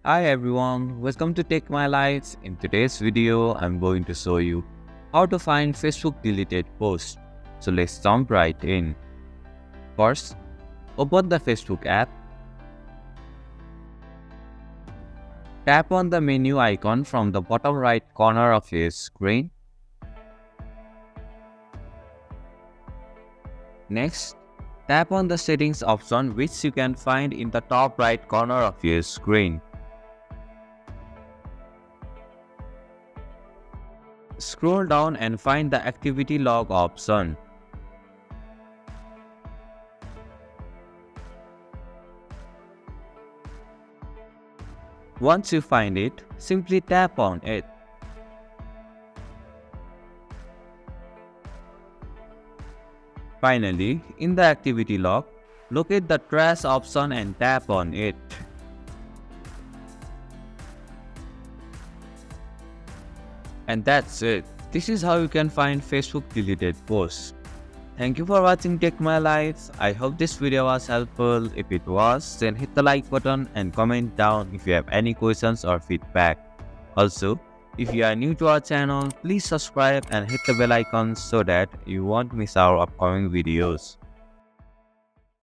Hi everyone, welcome to Take My Life. In today's video, I'm going to show you how to find Facebook deleted posts. So let's jump right in. First, open the Facebook app. Tap on the menu icon from the bottom right corner of your screen. Next, tap on the settings option which you can find in the top right corner of your screen. Scroll down and find the activity log option. Once you find it, simply tap on it. Finally, in the activity log, locate the trash option and tap on it. And that's it. This is how you can find Facebook deleted posts. Thank you for watching Take My Life. I hope this video was helpful. If it was, then hit the like button and comment down if you have any questions or feedback. Also, if you are new to our channel, please subscribe and hit the bell icon so that you won't miss our upcoming videos.